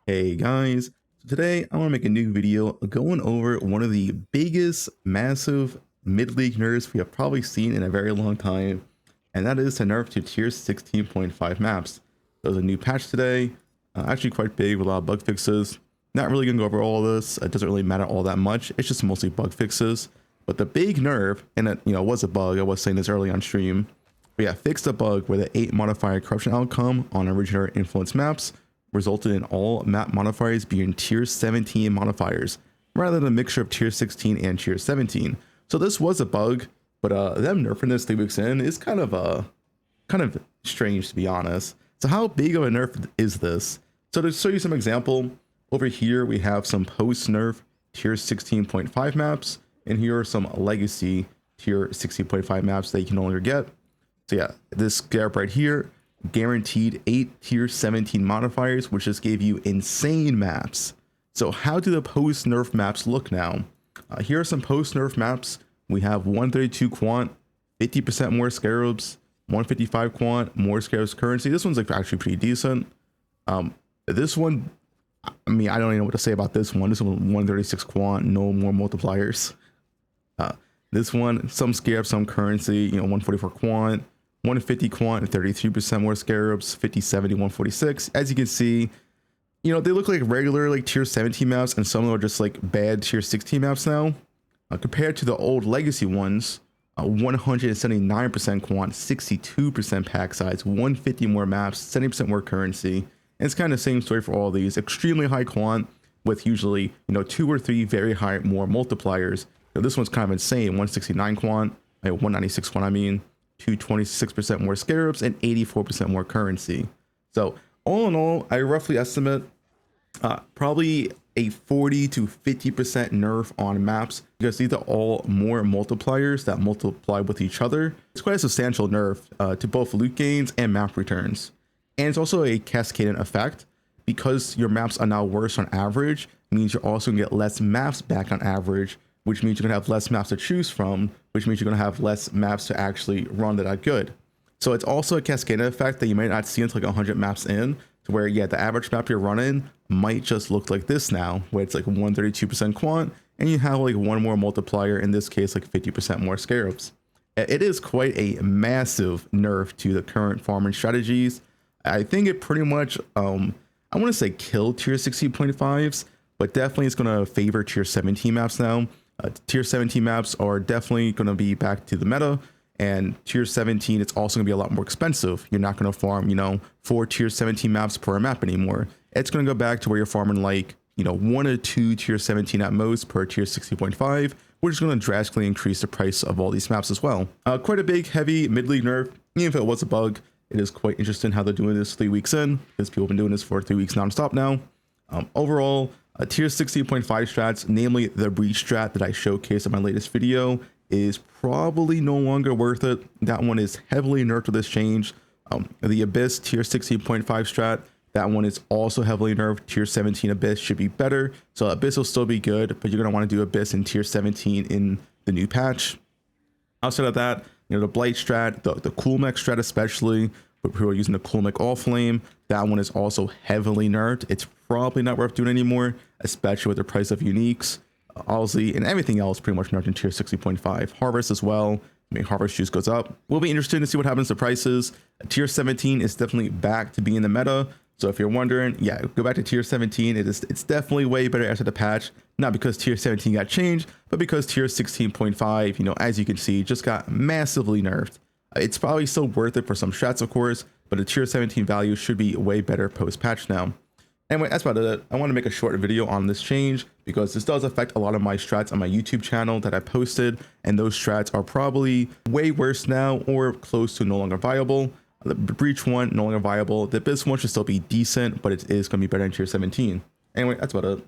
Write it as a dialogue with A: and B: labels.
A: Hey guys, so today I want to make a new video going over one of the biggest massive mid-league nerfs we have probably seen in a very long time, and that is the nerf to tier 16.5 maps. There's a new patch today, actually quite big with a lot of bug fixes. Not really gonna go over all of this. It doesn't really matter all that much. It's just mostly bug fixes. But the big nerf, and it was a bug. I was saying this early on stream. But yeah, fixed a bug where the 8 modifier corruption outcome on original influence maps resulted in all map modifiers being tier 17 modifiers rather than a mixture of tier 16 and tier 17. So this was a bug, but them nerfing this 3 weeks in is kind of strange, to be honest. So how big of a nerf is this? So to show you some example, over here we have some post nerf tier 16.5 maps, and here are some legacy tier 16.5 maps that you can no longer get. So yeah, this gap right here, guaranteed 8 tier 17 modifiers, which just gave you insane maps. So how do the post nerf maps look now? Here are some post nerf maps. We have 132 quant, 50% more scarabs, 155 quant, more scarabs currency. This one's like actually pretty decent. This one, I mean, I don't even know what to say about this one. This one, 136 quant, no more multipliers. This one, some scarabs, some currency, 144 quant, 150 quant, 33% more scarabs, 50, 70, 146. As you can see, they look like regular like tier 17 maps, and some of them are just like bad tier 16 maps now. Compared to the old legacy ones, 179% quant, 62% pack size, 150 more maps, 70% more currency. And it's kind of the same story for all these. Extremely high quant with usually 2 or 3 very high more multipliers. This one's kind of insane. 169 quant, 196 quant, 226% more scarabs, and 84% more currency. So all in all, I roughly estimate probably a 40 to 50% nerf on maps, because these are all more multipliers that multiply with each other. It's quite a substantial nerf to both loot gains and map returns. And it's also a cascading effect, because your maps are now worse on average, means you're also gonna get less maps back on average, which means you're gonna have less maps to choose from, which means you're gonna have less maps to actually run that are good. So it's also a cascading effect that you might not see until like 100 maps in, to where, yeah, the average map you're running might just look like this now, where it's like 132% quant, and you have like one more multiplier, in this case, like 50% more scarabs. It is quite a massive nerf to the current farming strategies. I think it pretty much, I want to say killed tier 16.5s, but definitely it's going to favor tier 17 maps now. Tier 17 maps are definitely going to be back to the meta, and tier 17, it's also going to be a lot more expensive. You're not going to farm, 4 tier 17 maps per map anymore. It's going to go back to where you're farming like, 1 or 2 tier 17 at most per tier 16.5, which is going to drastically increase the price of all these maps as well. Quite a big, heavy mid-league nerf. Even if it was a bug, it is quite interesting how they're doing this 3 weeks in, because people have been doing this for 3 weeks non-stop now. Overall, tier 16.5 strats, namely the breach strat that I showcased in my latest video, is probably no longer worth it. That one is heavily nerfed with this change. The Abyss tier 16.5 strat, that one is also heavily nerfed. Tier 17 Abyss should be better. So Abyss will still be good, but you're going to want to do Abyss in tier 17 in the new patch. Outside of that, the Blight strat, the Cool Mech strat especially, but who are using the Cool Mech All Flame, that one is also heavily nerfed. It's probably not worth doing anymore, especially with the price of uniques. Aussie and everything else pretty much nerfed in tier 60.5. Harvest as well. Harvest juice goes up. We'll be interested to see what happens to prices. Tier 17 is definitely back to being the meta. So if you're wondering, yeah, go back to tier 17. It's definitely way better after the patch. Not because tier 17 got changed, but because tier 16.5, as you can see, just got massively nerfed. It's probably still worth it for some strats, of course, but the tier 17 value should be way better post-patch now. Anyway, that's about it. I want to make a short video on this change, because this does affect a lot of my strats on my YouTube channel that I posted, and those strats are probably way worse now or close to no longer viable. The breach one, no longer viable. The Abyss one should still be decent, but it is going to be better in tier 17. Anyway, that's about it.